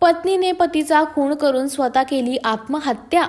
पत्नीने पतीचा खून करून स्वतः केली आत्महत्या।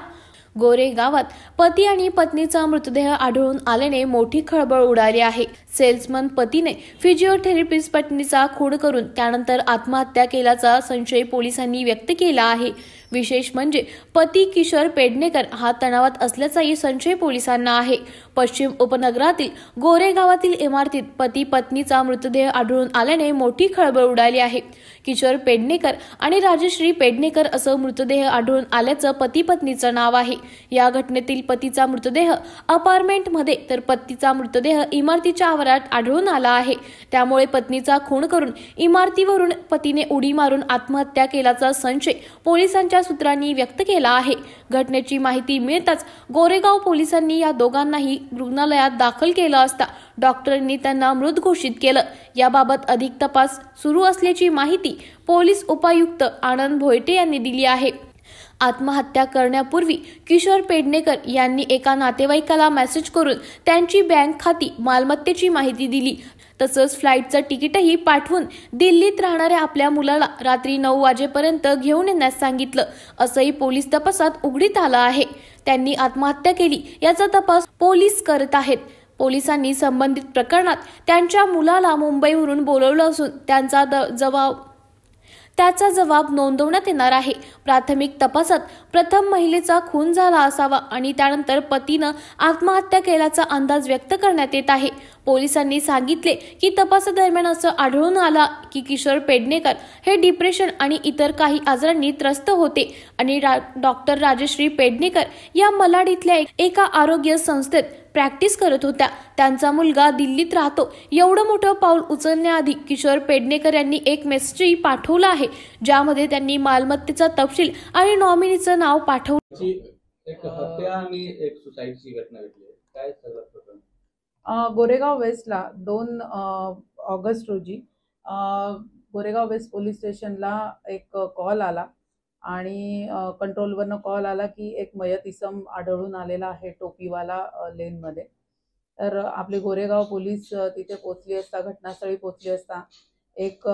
गोरेगावात पती आणि पत्नीचा मृतदेह आढळून आल्याने मोठी खळबळ उडाली आहे। सेल्समन पतीने फिजिओथेरपिस्ट पत्नीचा खून करून त्यानंतर आत्महत्या केल्याचा संशय पोलिसांनी व्यक्त केला आहे। विशेष म्हणजे पती किशोर पेडणेकर हा तणावात असल्याचाही संशय पोलिसांना आहे। पश्चिम उपनगरातील गोरेगावातील इमारतीत पती पत्नीचा मृतदेह आढळून आल्याने मोठी खळबळ उडाली आहे। किशोर पेडणेकर आणि राजश्री पेडणेकर असं मृतदेह आढळून आल्याचं पती पत्नीचं नाव आहे। या घटनेतील पतीचा मृतदेह अपार्टमेंटमध्ये तर पत्नीचा मृतदेह इमारतीच्या आवारात आढळून आला आहे। त्यामुळे पत्नीचा खून करून इमारतीवरून पतीने उडी मारून आत्महत्या केल्याचा संशय पोलिसांच्या सूत्रांनी व्यक्त केला आहे। घटनेची माहिती मिळताच गोरेगाव पोलिसांनी या दोघांनाही रुग्णालयात दाखल केलं असता डॉक्टरांनी त्यांना मृत घोषित केलं। याबाबत अधिक तपास सुरू असल्याची माहिती पोलीस उपायुक्त आनंद भोयटे यांनी दिली आहे। आत्महत्या करण्यापूर्वी किशोर पेडणेकर यांनी एका नातेवाईकाला मेसेज करून त्यांची बँक खाती मालमत्तेची माहिती दिली। तसंच फ्लाईटचं तिकीटही पाठवून दिल्लीत राहणाऱ्या आपल्या मुलाला रात्री 9 वाजेपर्यंत घेऊन येण्यास सांगितलं असंही पोलीस तपासात उघडीत आलं आहे। त्यांनी आत्महत्या केली याचा तपास पोलीस करत आहेत। पोलिसांनी संबंधित प्रकरणात त्यांच्या मुलाला मुंबईवरून बोलवलं असून त्याचा जबाब नोंदवण्यात येणार आहे। प्राथमिक तपासात प्रथम महिलेचा खून झाला असावा आणि त्यानंतर पतीनं आत्महत्या केल्याचा अंदाज व्यक्त करण्यात येत आहे। पोलिसांनी सांगितले की तपासादरम्यान असं आढळून आलं की किशोर पेडणेकर हे डिप्रेशन आणि इतर काही आजारांनी त्रस्त होते आणि डॉक्टर राजश्री पेडणेकर या मलाड इथल्या एका आरोग्य संस्थेत प्रॅक्टिस करत होत्या। त्यांचा मुलगा दिल्लीत राहतो। एवढं मोठं पाऊल उचलण्याआधी किशोर पेडणेकर यांनी एक मेसेज पाठवला आहे, ज्यामध्ये त्यांनी मालमत्तेचा तपशील आणि नॉमिनीचं नाव पाठवलं। एक हत्या आणि एक सुसाईडची घटना घडली। काय सगळं प्रकरण? गोरेगाव वेस्टला 2 ऑगस्ट रोजी गोरेगाव वेस्ट पोलीस स्टेशनला एक कॉल आला आणि कंट्रोलवरनं कॉल आला की एक मयत इसम आढळून आलेला आहे टोपीवाला लेनमध्ये। तर आपले गोरेगाव पोलीस तिथे पोहोचली असता, घटनास्थळी पोहोचली असता एक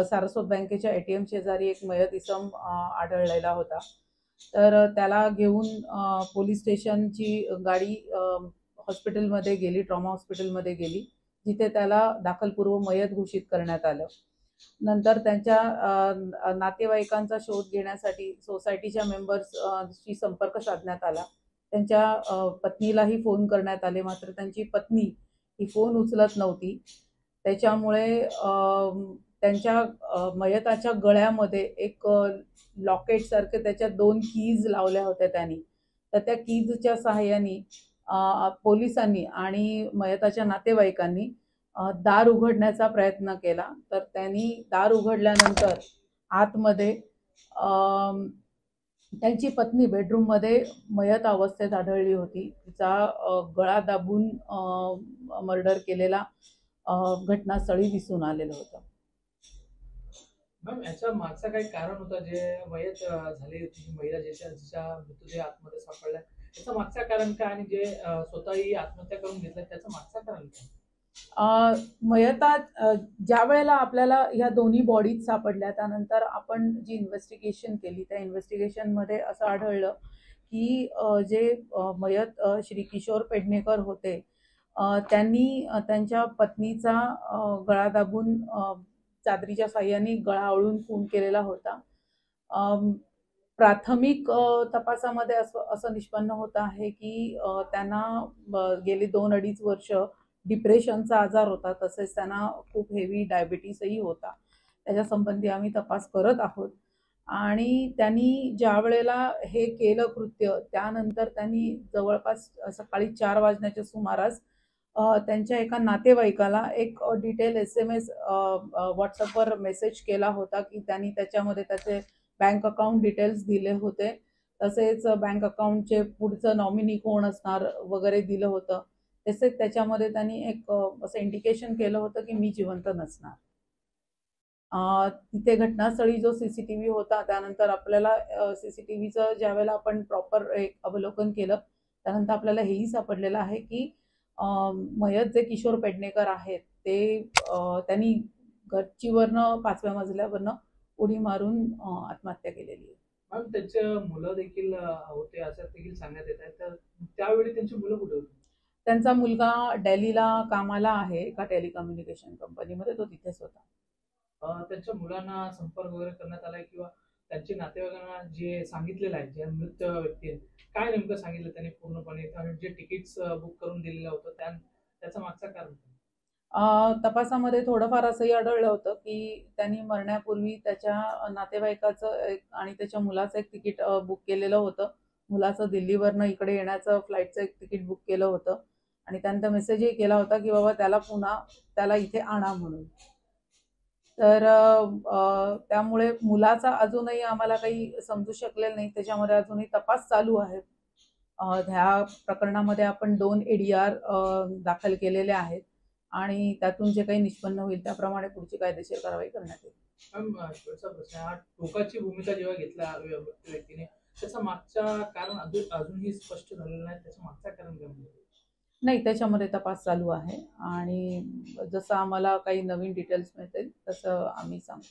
सारस्वत बँकेच्या ATM शेजारी एक मयत इसम आढळलेला होता। तर त्याला घेऊन पोलीस स्टेशनची गाडी हॉस्पिटलमध्ये गेली, ट्रॉमा हॉस्पिटलमध्ये गेली, जिथे त्याला दाखलपूर्व मयत घोषित करण्यात आलं। नंतर त्यांच्या नातेवाईकांचा शोध घेण्यासाठी सोसायटीच्या मेंबर्सशी संपर्क साधण्यात आला। त्यांच्या पत्नीलाही फोन करण्यात आले, मात्र त्यांची पत्नी ही फोन उचलत नव्हती। त्याच्यामुळे त्यांच्या मयताच्या गळ्यामध्ये एक लॉकेट सारखे त्याच्या 2 कीज लावल्या होत्या त्यांनी। तर त्या कीजच्या सहाय्याने पोलिसांनी आणि मयताच्या नातेवाईकांनी दार उघडण्याचा प्रयत्न केला। तर त्यांनी दार उघडल्यानंतर आतमध्ये त्यांची पत्नी बेडरूममध्ये मयत अवस्थेत आढळली होती। तिचा गळा दाबून मर्डर केलेला घटनास्थळी दिसून आलेलं होतं। मॅम, याच्या मागचं काही कारण होतं जे मयत झाली होती महिला जिचा मृतदेह आतमध्ये सापडला, याचं मागचं कारण काय आणि जे स्वतःही आत्महत्या करून घेतलं त्याचं मागचं कारण काय? मयतात ज्या वेळेला आपल्याला ह्या दोन्ही बॉडीज सापडल्या त्यानंतर आपण जी इन्व्हेस्टिगेशन केली त्या इन्व्हेस्टिगेशनमध्ये असं आढळलं की जे मयत श्री किशोर पेडणेकर होते त्यांनी त्यांच्या पत्नीचा गळा दाबून चादरीच्या साहाय्याने गळा आवळून खून केलेला होता। प्राथमिक तपासामध्ये असं निष्पन्न होत आहे की त्यांना गेली 2-2.5 वर्ष डिप्रेशनचा आजार होता, तसेच त्यांना खूप हेवी डायबिटीसही होता। त्याच्या संबंधी आम्ही तपास करत आहोत आणि त्यांनी ज्या वेळेला हे केलं कृत्य त्यानंतर त्यांनी जवळपास सकाळी 4 वाजण्याच्या सुमारास त्यांच्या एका नातेवाईकाला एक डिटेल SMS व्हॉट्सअपवर मेसेज केला होता की त्यांनी त्याच्यामध्ये त्याचे बँक अकाउंट डिटेल्स दिले होते, तसेच बँक अकाउंटचे पुढचं नॉमिनी कोण असणार वगैरे दिलं होतं। तसेच त्याच्यामध्ये त्यांनी एक असं इंडिकेशन केलं होतं की मी जिवंत नसणार। तिथे घटनास्थळी जो CCTV होता त्यानंतर आपल्याला CCTVचं ज्यावेळेला आपण प्रॉपर एक अवलोकन केलं त्यानंतर आपल्याला हेही सापडलेलं आहे की मयत जे किशोर पेडणेकर आहेत ते त्यांनी गच्चीवरनं 5व्या मजल्यावरनं उडी मारून आत्महत्या केलेली आहे. मॅम त्यांचे मुलं देखील होते असं देखील सांगण्यात येत आहे. तर त्यावेळी त्यांची मुलं कुठे होती? त्यांचा मुलगा दिल्लीला कामाला आहे एका टेलिकम्युनिकेशन कंपनीमध्ये, तो तिथेच होता. त्यांच्या मुलांना संपर्क वगैरे करण्यात आलाय किंवा त्यांच्या नातेवाईकांना जे सांगितलेलं आहे, जे मृत व्यक्ती आहे, काय नेमकं सांगितलं त्यांनी पूर्णपणे? आणि जे तिकीट्स बुक करून दिलेलं होतं त्याचं मागचं कारण काय? तपासामध्ये थोडंफार असंही आढळलं होतं की त्यांनी मरण्यापूर्वी त्याच्या नातेवाईकाचं आणि त्याच्या मुलाचं एक तिकीट बुक केलेलं होतं. मुलाचं दिल्लीवरनं इकडे येण्याचं फ्लाईटचं एक तिकीट बुक केलं होतं आणि त्यानंतर मेसेजही केला होता की बाबा त्याला इथे आणा म्हणून. तर त्यामुळे मुलाचा अजूनही आम्हाला काही समजू शकलेलं नाही. त्याच्यामध्ये अजूनही तपास चालू आहे. ह्या प्रकरणामध्ये आपण 2 ADR दाखल केलेले आहेत आणि त्यातून जे काही निष्पन्न होईल त्याप्रमाणे पुढची कायदेशीर कारवाई करण्यात येईल. मॅम शेवटचा प्रश्न आहे. हा टोकाची भूमिका जेव्हा घेतला व्यक्तीने, त्याचं मागचं कारण अजूनही स्पष्ट झालेलं नाही. त्याचं मागचं कारण काय म्हणजे? नाही, त्याच्यामध्ये तपास चालू आहे आणि जसं आम्हाला काही नवीन डिटेल्स मिळतील तसं आम्ही सांगू.